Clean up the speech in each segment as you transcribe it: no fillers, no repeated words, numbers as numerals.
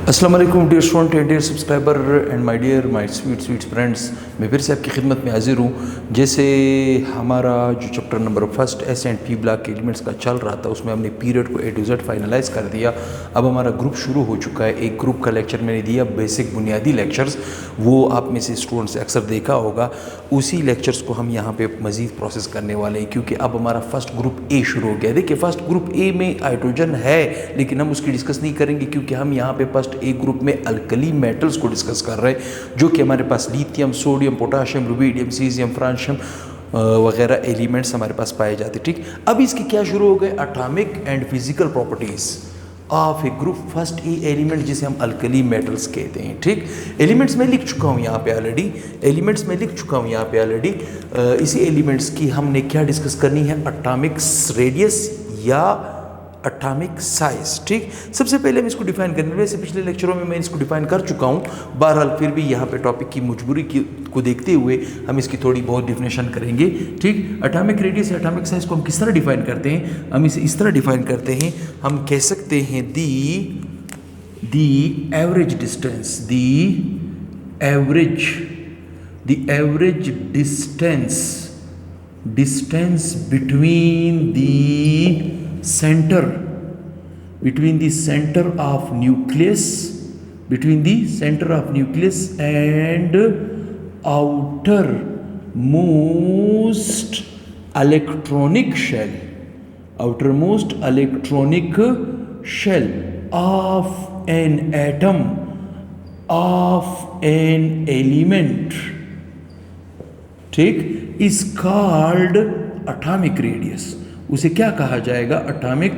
अस्सलाम वालेकुम dear student and dear subscriber and my dear my sweet friends, मैं फिर से आपकी खिदमत में हाजिर हूँ। जैसे हमारा जो chapter number first S and P block के एलिमेंट्स का चल रहा था, उसमें हमने पीरियड को ए टू जेड फाइनलाइज कर दिया। अब हमारा ग्रुप शुरू हो चुका है। एक ग्रुप का लेक्चर मैंने दिया, बेसिक बुनियादी लेक्चर्स, वो आप में से स्टूडेंट्स ने अक्सर देखा होगा। उसी लेक्चर्स को हम यहाँ पे मज़ीद प्रोसेस करने वाले हैं, क्योंकि अब हमारा फर्स्ट ग्रुप ए शुरू हो गया। देखिए, फर्स्ट ग्रुप ए में हाइड्रोजन है, लेकिन हम उसकी डिस्कस नहीं करेंगे, क्योंकि हम यहाँ पे फर्स्ट ए ग्रुप में अल्कली मेटल्स को डिस्कस कर रहे हैं, जो कि हमारे पास lithium, sodium, potassium, rubidium, caesium, francium वगैरह एलिमेंट्स हमारे पास पाए जाते। ठीक, अब इसके क्या शुरू हो गए, atomic and physical properties of A group first A element, जिसे हम अल्कली मेटल्स कहते हैं। ठीक, एलिमेंट्स में लिख चुका हूँ यहाँ पे ऑलरेडी, इसी एलिमेंट्स की हमने क्या डिस्कस करनी है, एटॉमिक रेडियस या एटॉमिक साइज। ठीक, सबसे पहले हम इसको डिफाइन करने, वैसे पिछले लेक्चरों में मैं इसको डिफाइन कर चुका हूँ, बहरहाल फिर भी यहाँ पे टॉपिक की मजबूरी को देखते हुए हम इसकी थोड़ी बहुत डिफिनेशन करेंगे। ठीक, एटॉमिक रेडियस या एटॉमिक साइज को हम किस तरह डिफाइन करते हैं, हम इसे इस तरह डिफाइन करते हैं, हम कह सकते हैं the average distance, the average distance between the center of nucleus and outermost electronic shell of an atom of an element, ठीक, is called एटॉमिक रेडियस। उसे क्या कहा जाएगा, एटॉमिक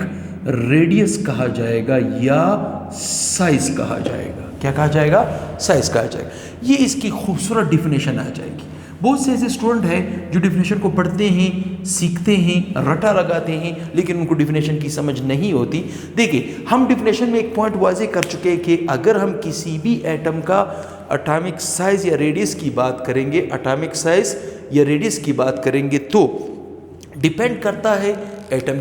रेडियस कहा जाएगा या साइज कहा जाएगा। क्या कहा जाएगा, साइज कहा जाएगा। ये इसकी खूबसूरत डिफिनेशन आ जाएगी। बहुत से ऐसे स्टूडेंट हैं जो डिफिनेशन को पढ़ते हैं, सीखते हैं, रटा लगाते हैं, लेकिन उनको डिफिनेशन की समझ नहीं होती। देखिए, हम डिफिनेशन में एक पॉइंट वाजे कर चुके हैं कि अगर हम किसी भी एटम का एटॉमिक साइज या रेडियस की बात करेंगे, तो डिपेंड करता है एटम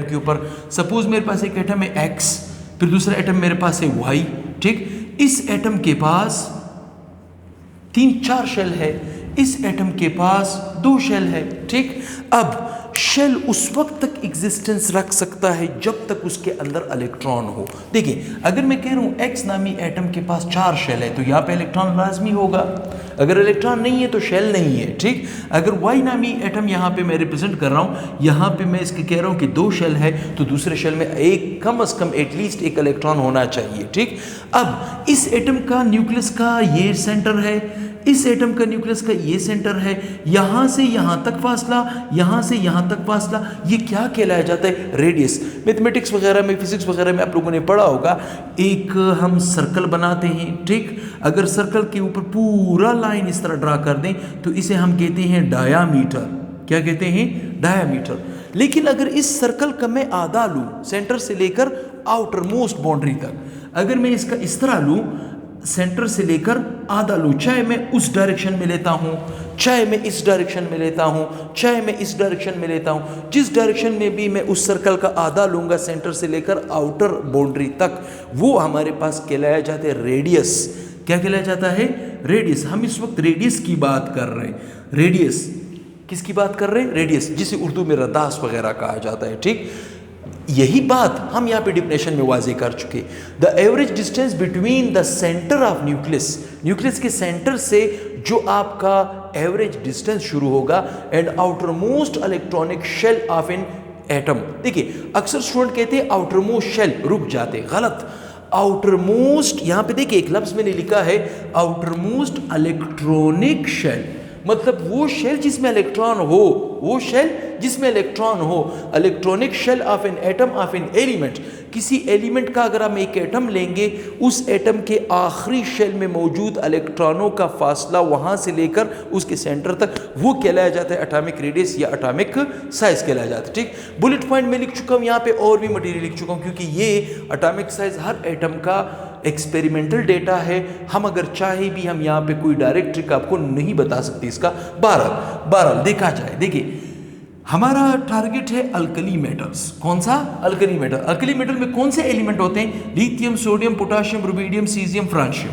के ऊपर, सपोज मेरे पास एक एटम है एक्स, फिर दूसरा एटम मेरे पास है वाई। ठीक, इस एटम के पास 3-4 शेल है, इस एटम के पास 2 शेल है। ठीक, अब शेल उस वक्त तक एग्जिस्टेंस रख सकता है जब तक उसके अंदर इलेक्ट्रॉन हो। देखिए, अगर मैं कह रहा हूँ एक्स नामी एटम के पास 4 शेल है, तो यहाँ पे इलेक्ट्रॉन लाजमी होगा। अगर इलेक्ट्रॉन नहीं है तो शेल नहीं है। ठीक, अगर वाई नामी एटम यहाँ पे मैं रिप्रेजेंट कर रहा हूँ, यहाँ पे मैं इसके कह रहा हूँ कि 2 शेल है, तो दूसरे शेल में एक कम से कम एटलीस्ट एक इलेक्ट्रॉन होना चाहिए। ठीक, अब इस एटम का न्यूक्लियस का ये सेंटर है, इस एटम का न्यूक्लियस का ये सेंटर है, यहाँ से यहाँ तक फासला, यहाँ से यहाँ तक फासला, ये क्या कहलाया जाता है, रेडियस। मैथमेटिक्स वगैरह में, फिजिक्स वगैरह में आप लोगों ने पढ़ा होगा, एक हम सर्कल बनाते हैं। ठीक, अगर सर्कल के ऊपर पूरा लाइन इस तरह ड्रा कर दें तो इसे हम कहते हैं डायामीटर। क्या कहते हैं, डायामीटर। लेकिन अगर इस सर्कल का मैं आधा लूँ, सेंटर से लेकर आउटर मोस्ट बाउंड्री तक, अगर मैं इसका इस तरह लूँ, सेंटर से लेकर आधा लूँ, चाहे मैं उस डायरेक्शन में लेता हूँ, चाहे मैं इस डायरेक्शन में लेता हूँ, चाहे मैं इस डायरेक्शन में लेता हूँ, जिस डायरेक्शन में भी मैं उस सर्कल का आधा लूँगा, सेंटर से लेकर आउटर बाउंड्री तक, वो हमारे पास कहलाया जाता है रेडियस। क्या कहलाया जाता है, रेडियस। हम इस वक्त रेडियस की बात कर रहे हैं। रेडियस किसकी बात कर रहे हैं, रेडियस, जिसे उर्दू में रदास वगैरह कहा जाता है। ठीक, यही बात हम यहाँ पे डिफिनेशन में वाजे कर चुके। The average distance between the centre of nucleus के सेंटर से जो आपका एवरेज डिस्टेंस शुरू होगा, and outermost electronic shell of an atom. देखिए, अक्सर स्टूडेंट कहते हैं आउटर मोस्ट शेल, रुक जाते, गलत। आउटर मोस्ट, यहाँ पे देखिए एक लफ्ज मैंने लिखा है, आउटर मोस्ट इलेक्ट्रॉनिक शेल, मतलब वो शेल जिसमें इलेक्ट्रॉन हो, electronic shell of an atom of an element. किसी एलिमेंट का अगर हम एक एटम लेंगे, उस एटम के आखिरी शेल में मौजूद इलेक्ट्रॉनों का फासला वहां से लेकर उसके सेंटर तक, वो कहलाया जाता है एटॉमिक रेडियस या एटॉमिक साइज कहलाया जाता है। ठीक, बुलेट पॉइंट में लिख चुका हूँ, यहाँ पे और भी मटेरियल लिख चुका हूँ, क्योंकि ये एटॉमिक साइज हर एटम का एक्सपेरिमेंटल डेटा है। हम अगर चाहे भी हम यहाँ पे कोई डायरेक्ट ट्रिक आपको नहीं बता सकते इसका। बहरहाल देखा जाए, देखिए हमारा टारगेट है अल्कली मेटल्स। कौन सा? Alkali metal. अल्कली मेटल में कौन से एलिमेंट होते हैं? Lithium, sodium, potassium, rubidium, caesium, francium.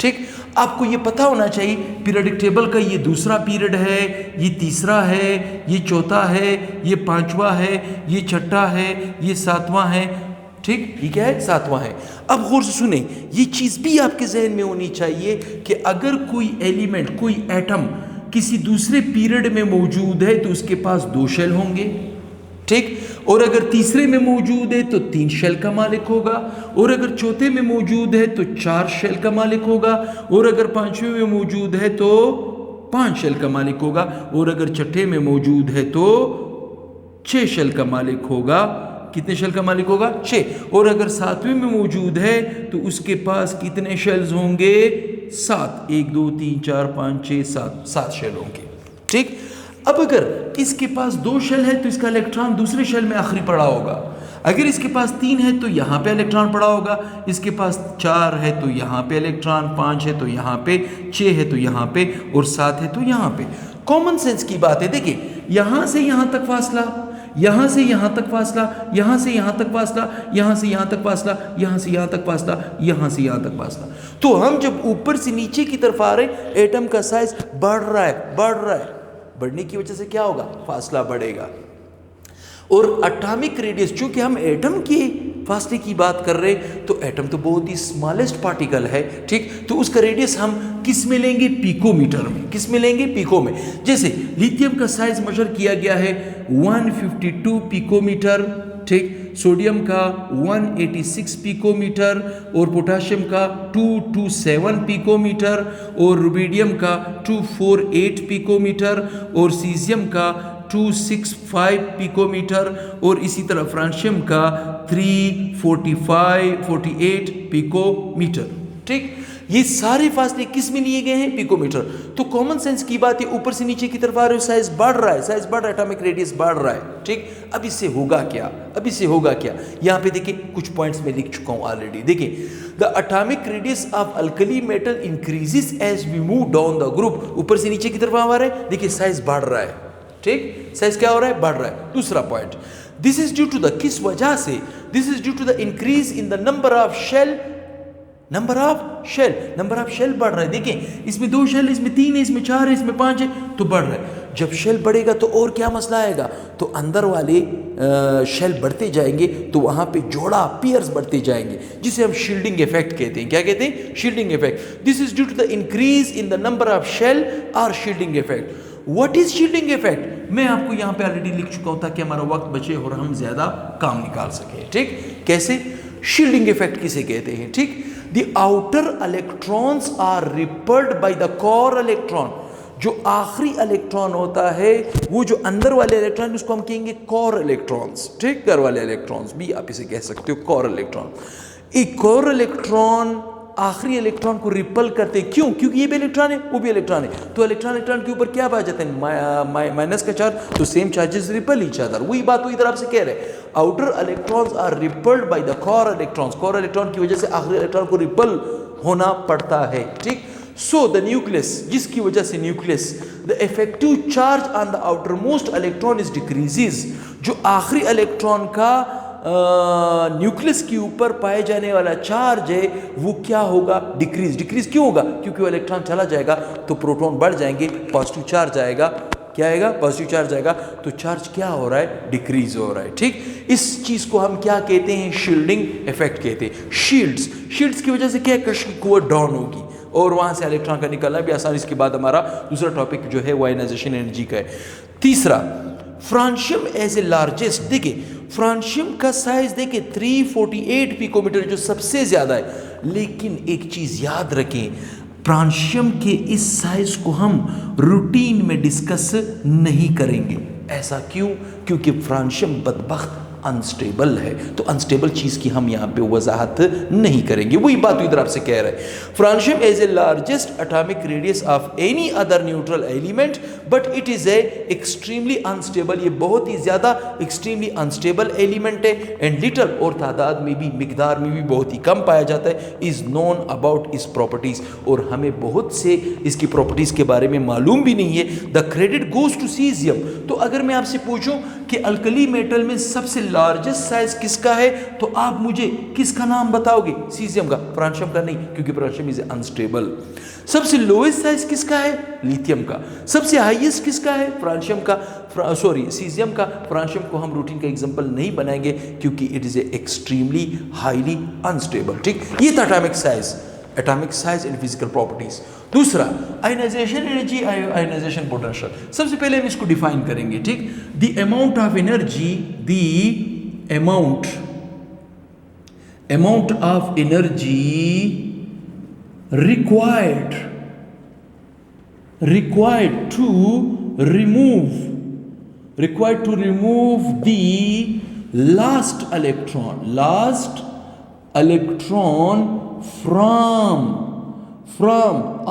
ठीक, आपको ये पता होना चाहिए पीरियोडिक टेबल का ये दूसरा पीरियड है, ये तीसरा है, ये चौथा है, ये पांचवा है, ये छठा है, ये सातवां है। ठीक, ये क्या है? सातवां है। अब गौर से सुने, ये चीज़ भी आपके जहन में होनी चाहिए कि अगर कोई एलिमेंट, कोई एटम किसी दूसरे पीरियड में मौजूद है तो उसके पास 2 शेल होंगे। ठीक, और अगर तीसरे में मौजूद है तो 3 शेल का मालिक होगा, और अगर चौथे में मौजूद है तो 4 शेल का मालिक होगा, और अगर पांचवें में मौजूद है तो 5 शेल का मालिक होगा, और अगर छठे में मौजूद है तो 6 शेल का मालिक होगा। कितने शेल का मालिक होगा? 6। और अगर 7वें में मौजूद है तो उसके पास कितने शेल्स होंगे? 7। 1 2 3 4 5 6 7 शेल होंगे। ठीक, अब अगर इसके पास 2 शेल है तो इसका इलेक्ट्रॉन दूसरे शेल में आखिरी पड़ा होगा। अगर इसके पास 3 है तो यहाँ पे इलेक्ट्रॉन पड़ा होगा, इसके पास 4 है तो यहाँ पे इलेक्ट्रॉन, 5 है तो यहाँ पे, 6 है तो यहाँ पे, और 7 है तो यहाँ पे। कॉमन सेंस की बात है। देखिए, यहाँ से यहाँ तक फासला, यहाँ से यहाँ तक फासला, यहाँ से यहाँ तक फासला, यहाँ से यहाँ तक फासला, यहाँ से यहाँ तक फासला, यहाँ से यहाँ तक फासला। तो हम जब ऊपर से नीचे की तरफ आ रहे हैं, एटम का साइज बढ़ रहा है, बढ़ रहा है। बढ़ने की वजह से क्या होगा? फासला बढ़ेगा। और एटॉमिक रेडियस, चूंकि हम एटम के फासले की बात कर रहे हैं, तो एटम तो बहुत ही स्मॉलेस्ट पार्टिकल है। ठीक, तो उसका रेडियस हम किस में लेंगे? पिकोमीटर में। किस में लेंगे? पिको में। जैसे लिथियम का साइज मेजर किया गया है 152 पिकोमीटर। ठीक, सोडियम का 186 पिकोमीटर, और पोटाशियम का 227 पिकोमीटर, और रुबिडियम का 248 पिकोमीटर, और सीजियम का 265 पिकोमीटर, और इसी तरह फ्रांशियम का 348 पिकोमीटर। ठीक, ये सारे फासले किस में लिए गए हैं? पिकोमीटर। तो कॉमन सेंस की बात है, ऊपर से नीचे की तरफ आ रहे हो, साइज बढ़ रहा है, साइज बढ़ रहा है, एटॉमिक रेडियस बढ़ रहा है। ठीक, अब इससे होगा क्या? अब इससे होगा क्या? यहाँ पे देखिए, कुछ पॉइंट्स में लिख चुका हूँ ऑलरेडी। देखिए, the atomic radius of alkali metal increases as we move down the group. ऊपर से नीचे की तरफ आ रहा है, देखिए साइज बढ़ रहा है। ठीक, साइज क्या हो रहा है? बढ़ रहा है। दूसरा point, this is due to the, किस वजह से? This is due to the increase in the number of shell. Number of shell, number of shell बढ़ रहा है। देखिए, इसमें 2 शेल, इसमें 3 है, इसमें 4 है, इसमें 5 है, तो बढ़ रहा है। जब शेल बढ़ेगा तो और क्या मसला आएगा? तो अंदर वाले शेल बढ़ते जाएंगे, तो वहां पे जोड़ा, पेयर्स बढ़ते जाएंगे, जिसे हम शील्डिंग इफेक्ट कहते हैं। क्या कहते हैं? Shielding effect. This is due to the increase in the number of shell और shielding effect. What is shielding effect? मैं आपको यहाँ पे ऑलरेडी लिख चुका हूँ ताकि हमारा वक्त बचे और हम ज्यादा काम निकाल सकें। ठीक, कैसे? शील्डिंग इफेक्ट किसे कहते हैं? ठीक, the outer electrons are repelled by the core electron. जो आखिरी इलेक्ट्रॉन होता है, वो जो अंदर वाले इलेक्ट्रॉन, उसको हम कहेंगे कोर इलेक्ट्रॉन्स। ठीक, घर वाले इलेक्ट्रॉन्स भी आप इसे कह सकते हो, कोर इलेक्ट्रॉन। एक कोर इलेक्ट्रॉन आखिरी इलेक्ट्रॉन को रिपल करते हैं। क्यों? क्योंकि ये भी इलेक्ट्रॉन है, वो भी इलेक्ट्रॉन है, तो इलेक्ट्रॉन इलेक्ट्रॉन के ऊपर क्या आ जाते हैं? माइनस का चार्ज, तो same charges repel each other. वही बात वो इधर आपसे कह रहे हैं, outer electrons are repelled by the core electrons. Core electron की वजह से आखिरी इलेक्ट्रॉन को रिपल होना पड़ता है। ठीक, सो द न्यूक्लियस, जिसकी वजह से nucleus, the effective charge on the outer most electron is decreases. जो आखिरी इलेक्ट्रॉन का न्यूक्लियस के ऊपर पाए जाने वाला चार्ज है, वो क्या होगा? डिक्रीज। डिक्रीज क्यों होगा? क्योंकि वो इलेक्ट्रॉन चला जाएगा तो प्रोटॉन बढ़ जाएंगे, पॉजिटिव चार्ज आएगा। क्या आएगा? पॉजिटिव चार्ज आएगा, तो चार्ज क्या हो रहा है? डिक्रीज हो रहा है। ठीक, इस चीज को हम क्या कहते हैं? शील्डिंग इफेक्ट कहते हैं। शील्ड्स, शील्ड्स की वजह से क्या? कश की कुव्वत डाउन होगी और वहां से इलेक्ट्रॉन का निकलना भी आसान। इसके बाद हमारा दूसरा टॉपिक जो है वो आयनाइजेशन एनर्जी का है। तीसरा, फ्रांशियम एज ए लार्जेस्ट। देखिए, फ्रांशियम का साइज देखिए 348 पिकोमीटर, जो सबसे ज्यादा है। लेकिन एक चीज याद रखें, फ्रांशियम के इस साइज को हम रूटीन में डिस्कस नहीं करेंगे। ऐसा क्यों? क्योंकि फ्रांशियम बदबख्त अनस्टेबल है। तो अनस्टेबल चीज़ की हम यहाँ पे वजाहत नहीं करेंगे, वही बात इधर आपसे कह रहे हैं। Francium is a largest atomic radius of any other neutral element but it is a extremely unstable, ये बहुत ही ज़्यादा एक्सट्रीमली अनस्टेबल एलिमेंट है। एंड लिटल, और तादाद में भी, मिकदार में भी बहुत ही कम पाया जाता है। इज़ नोन अबाउट इस प्रॉपर्टीज़, और हमें बहुत से इसकी प्रॉपर्टीज़ के बारे में मालूम भी नहीं है। The credit goes to caesium. तो अगर मैं आपसे पूछूं कि अल्कली मेटल में सबसे लार्जेस्ट साइज किसका है, तो आप मुझे किसका नाम बताओगे? सीजियम का, फ्रांशियम का नहीं, क्योंकि फ्रांशियम इज अनस्टेबल। सबसे लोएस्ट साइज किसका है? लिथियम का। सबसे हाईएस्ट किसका है? फ्रांशियम का, सीजियम का। फ्रांशियम को हम रूटीन का एग्जांपल नहीं बनाएंगे क्योंकि it is a extremely highly unstable. ठीक, ये था atomic size and physical properties. दूसरा, आयनाइजेशन एनर्जी, आयनाइजेशन पोटेंशियल। सबसे पहले हम इसको डिफाइन करेंगे। ठीक, the amount of energy, the amount of energy required to remove the last electron from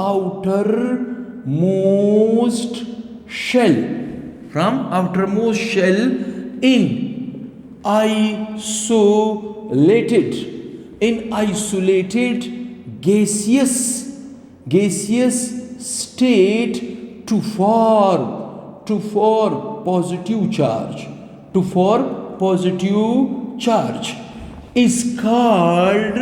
outermost shell in isolated gaseous state to form positive charge is called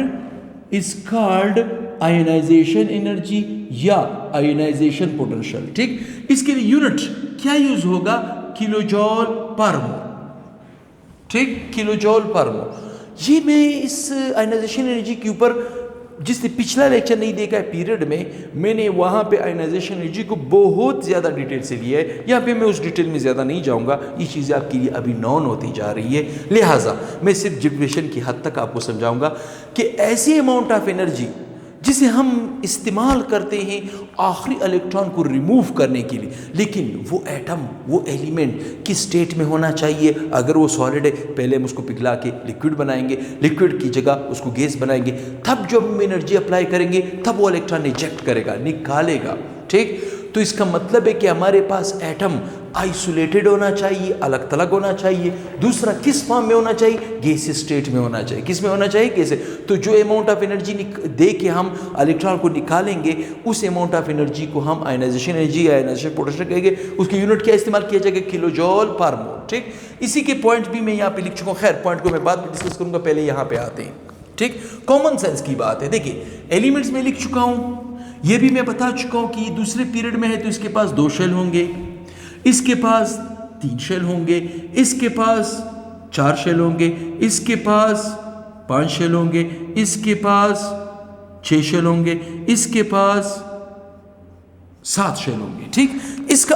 ionization energy या ionization potential। ठीक, इसके लिए unit क्या use होगा? किलोजॉल पर मोल। ठीक, किलोजॉल पर मोल। ये मैं इस आयनाइजेशन एनर्जी के ऊपर, जिसने पिछला लेक्चर नहीं देखा है पीरियड में, मैंने वहाँ पे आयनाइजेशन एनर्जी को बहुत ज़्यादा डिटेल से लिया है। यहाँ पे मैं उस डिटेल में ज़्यादा नहीं जाऊँगा, ये चीज़ें आपके लिए अभी नॉन होती जा रही है। लिहाजा मैं सिर्फ डिफिनेशन की हद तक आपको समझाऊँगा कि ऐसी अमाउंट ऑफ एनर्जी जिसे हम इस्तेमाल करते हैं आखिरी इलेक्ट्रॉन को रिमूव करने के लिए, लेकिन वो एटम, वो एलिमेंट किस स्टेट में होना चाहिए? अगर वो सॉलिड है, पहले हम उसको पिघला के लिक्विड बनाएंगे, लिक्विड की जगह उसको गैस बनाएंगे, तब जब हम एनर्जी अप्लाई करेंगे तब वो इलेक्ट्रॉन रिजेक्ट करेगा, निकालेगा। ठीक, तो इसका मतलब है कि हमारे पास एटम आइसोलेटेड होना चाहिए, अलग थलग होना चाहिए। दूसरा, किस फॉर्म में होना चाहिए? गैसियस स्टेट में होना चाहिए। किस में होना चाहिए? गैसियस। तो जो अमाउंट ऑफ एनर्जी दे के हम इलेक्ट्रॉन को निकालेंगे, उस अमाउंट ऑफ एनर्जी को हम आयनाइजेशन एनर्जी या आयनाइजेशन पोटेंशियल कहेंगे। उसकी यूनिट क्या इस्तेमाल किया जाएगा? किलोजॉल पर मोल। ठीक, इसी के पॉइंट भी मैं यहाँ पे लिख चुका हूँ। खैर, पॉइंट को मैं बाद में डिस्कस करूँगा, पहले यहाँ पे आते हैं। ठीक, कॉमन सेंस की बात है। देखिए, एलिमेंट्स में लिख चुका हूँ, ये भी मैं बता चुका हूँ कि दूसरे पीरियड में है तो इसके पास 2 शेल होंगे, इसके पास 3 शेल होंगे, इसके पास 4 शेल होंगे, इसके पास 5 शेल होंगे, इसके पास 6 शेल होंगे, इसके पास 7 शेल होंगे। ठीक, इसका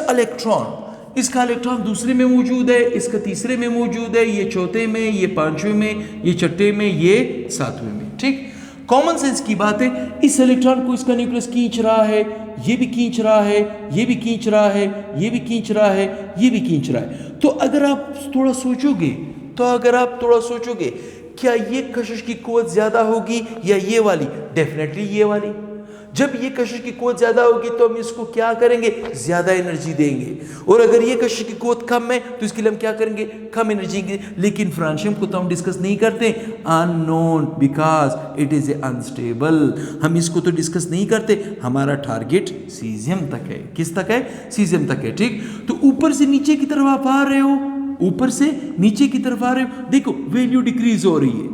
इलेक्ट्रॉन दूसरे में मौजूद है, इसका तीसरे में मौजूद है, ये चौथे में, ये 5वें में, ये छठे में, ये 7वें में। ठीक, कॉमन सेंस की बात है। इस इलेक्ट्रॉन को इसका न्यूक्लियस खींच रहा है, ये भी खींच रहा है, ये भी खींच रहा है, ये भी खींच रहा है, ये भी खींच रहा है। तो अगर आप थोड़ा सोचोगे क्या ये कशिश की कुव्वत ज्यादा होगी या ये वाली? डेफिनेटली ये वाली। जब ये कशिश की कुव्वत ज्यादा होगी तो हम इसको क्या करेंगे? ज्यादा एनर्जी देंगे। और अगर ये कशिश की कुव्वत कम है तो इसके लिए हम क्या करेंगे? कम एनर्जी देंगे। लेकिन फ्रांशियम को तो हम डिस्कस नहीं करते, unknown, because it is a unstable. हम इसको तो डिस्कस नहीं करते, हमारा टारगेट सीजियम तक है। किस तक है? सीजियम तक है। ठीक, तो ऊपर से नीचे की तरफ आप आ रहे हो, देखो वैल्यू डिक्रीज हो रही है,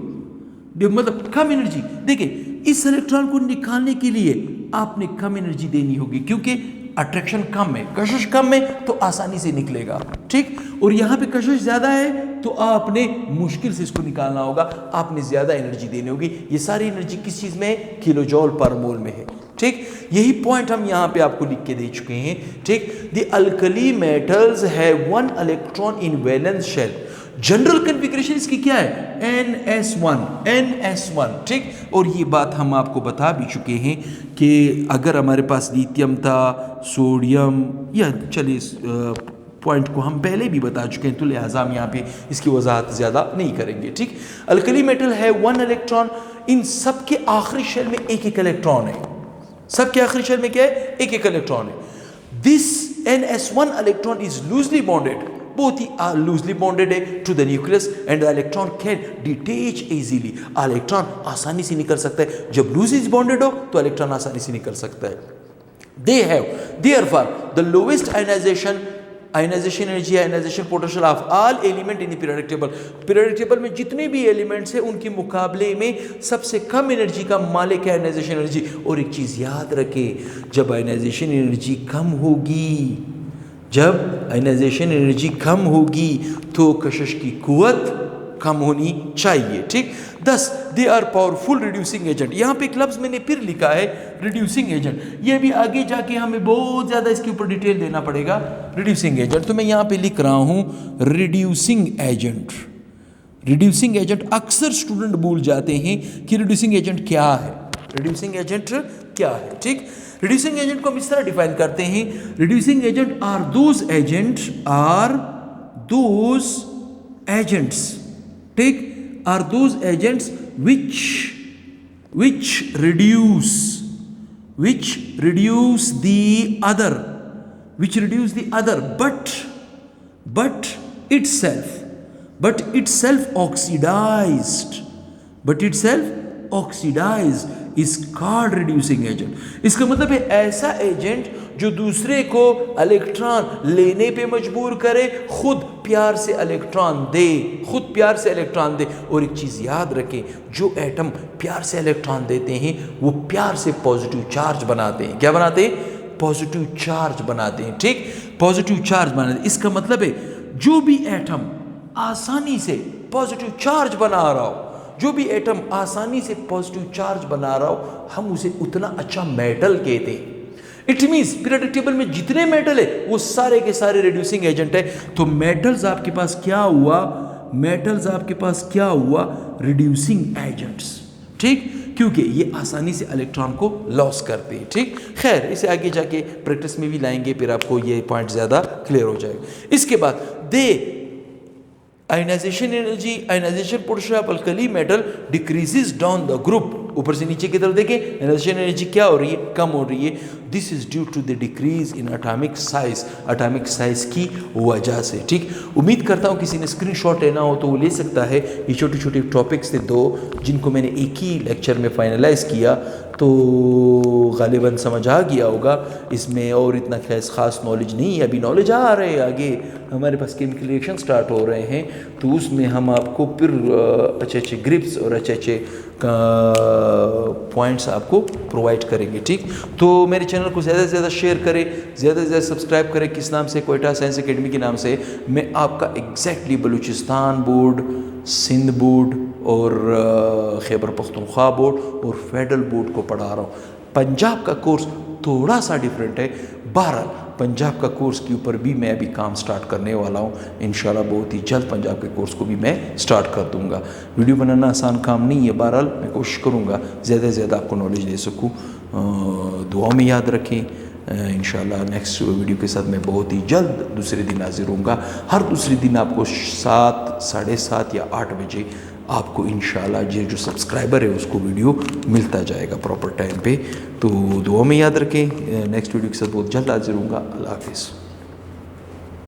मतलब कम एनर्जी। देखिए, इस इलेक्ट्रॉन को निकालने के लिए आपने कम एनर्जी देनी होगी क्योंकि अट्रैक्शन कम है, कशिश कम है तो आसानी से निकलेगा। ठीक, और यहाँ पे कशिश ज़्यादा है तो आपने मुश्किल से इसको निकालना होगा, आपने ज़्यादा एनर्जी देनी होगी। ये सारी एनर्जी किस चीज़ में है? किलोजॉल पर मोल में है। ठीक, यही पॉइंट हम यहाँ पे आपको लिख के दे चुके हैं। ठीक, the alkali metals have 1 electron in valence shell. General configuration इसकी क्या है? NS1। ठीक, और ये बात हम आपको बता भी चुके हैं कि अगर हमारे पास लिथियम था, सोडियम, या चलिए पॉइंट को हम पहले भी बता चुके हैं, तो लिहाजा हम यहाँ पे इसकी वजाहत ज़्यादा नहीं करेंगे। ठीक, अल्कली मेटल है 1 इलेक्ट्रॉन, इन सब के आखिरी शेल में एक एक इलेक्ट्रॉन है, सबके आखिरी शेल में क्या है, एक एक इलेक्ट्रॉन है। This ns1 electron is loosely bonded, बहुत ही लूजली बॉन्डेड है to the nucleus and the electron can detach easily, electron आसानी से निकल सकता है, जब लूज इज बॉन्डेड हो तो इलेक्ट्रॉन आसानी से निकल सकता है। They have therefore the lowest ionization energy, ionization potential of all element in the periodic table. Periodic table में जितने भी एलिमेंट्स हैं उनके मुकाबले में सबसे कम एनर्जी का मालिक है आयनाइजेशन एनर्जी। और एक चीज़ याद रखें, जब आयनाइजेशन एनर्जी कम होगी, जब आयनाइजेशन एनर्जी कम होगी तो कशिश की कुव्वत कम होनी चाहिए। ठीक, 10 they are powerful reducing agent. यहाँ पे एक लफ्ज़ मैंने फिर लिखा है रिड्यूसिंग एजेंट, ये भी आगे जाके हमें बहुत ज़्यादा इसके ऊपर डिटेल देना पड़ेगा। रिड्यूसिंग एजेंट तो मैं यहाँ पे लिख रहा हूँ रिड्यूसिंग एजेंट। रिड्यूसिंग एजेंट अक्सर स्टूडेंट भूल जाते हैं कि रिड्यूसिंग एजेंट क्या है, रिड्यूसिंग एजेंट क्या है। ठीक, रिड्यूसिंग एजेंट को हम इस तरह डिफाइन करते हैं, reducing agent are those agents, ठीक, are those agents which reduce the other, but itself oxidized is called reducing agent। इसका मतलब है ऐसा एजेंट जो दूसरे को इलेक्ट्रॉन लेने पे मजबूर करे, खुद प्यार से इलेक्ट्रॉन दे। और एक चीज़ याद रखें, जो एटम प्यार से इलेक्ट्रॉन देते हैं वो प्यार से पॉजिटिव चार्ज बनाते हैं। क्या बनाते हैं? पॉजिटिव चार्ज बनाते हैं। ठीक, पॉजिटिव चार्ज बनाते हैं। इसका मतलब है जो भी एटम आसानी से पॉजिटिव चार्ज बना रहा हो, हम उसे उतना अच्छा मेटल कहते हैं। इट मीन्स पीरियोडिक टेबल में जितने मेटल है वो सारे के सारे रिड्यूसिंग एजेंट है। तो मेटल्स आपके पास क्या हुआ? Reducing agents. ठीक, क्योंकि ये आसानी से इलेक्ट्रॉन को लॉस करते हैं। ठीक, खैर इसे आगे जाके प्रैक्टिस में भी लाएंगे, फिर आपको ये पॉइंट ज़्यादा क्लियर हो जाएगा। इसके बाद ionisation potential of alkali metal decreases down the group. ऊपर से नीचे की तरफ देखें, आयनाइजेशन एनर्जी क्या हो रही है? कम हो रही है। This is due to the decrease in atomic size की वजह से। ठीक, उम्मीद करता हूँ किसी ने स्क्रीनशॉट लेना हो तो वो ले सकता है। ये छोटे छोटे टॉपिक्स थे 2 जिनको मैंने एक ही लेक्चर में फाइनलाइज किया, तो गालिबन समझ आ गया होगा। इसमें और इतना ख़ास नॉलेज नहीं है, अभी नॉलेज आ रहे हैं। आगे हमारे पास केमिकल रिएक्शन स्टार्ट हो रहे हैं, तो उसमें हम आपको फिर अच्छे ग्रिप्स और अच्छे पॉइंट्स आपको प्रोवाइड करेंगे। ठीक, तो मेरे चैनल को ज़्यादा से ज़्यादा शेयर करें, ज़्यादा से ज़्यादा सब्सक्राइब करें। किस नाम से? क्वेटा साइंस एकेडमी के नाम से। मैं आपका exactly Balochistan board, Sindh board और खैबर पख्तूनख्वा बोर्ड और फेडरल बोर्ड को पढ़ा रहा हूँ। पंजाब का कोर्स थोड़ा सा डिफरेंट है। बहरहाल पंजाब का कोर्स के ऊपर भी मैं अभी काम स्टार्ट करने वाला हूँ। इंशाल्लाह बहुत ही जल्द पंजाब के कोर्स को भी मैं स्टार्ट कर दूँगा। वीडियो बनाना आसान काम नहीं है, बहरहाल मैं कोशिश करूँगा ज़्यादा से ज़्यादा आपको नॉलेज दे सकूँ। दुआ में याद रखें। इंशाल्लाह नेक्स्ट वीडियो के साथ मैं बहुत ही जल्द दूसरे दिन हाजिर होऊंगा। हर दूसरे दिन आपको 7, 7:30 या 8 बजे आपको इंशाल्लाह जो सब्सक्राइबर है उसको वीडियो मिलता जाएगा प्रॉपर टाइम पे। तो दुआ में याद रखें। नेक्स्ट वीडियो के साथ बहुत जल्द हाजिर होऊंगा। अल्लाह हाफिज़।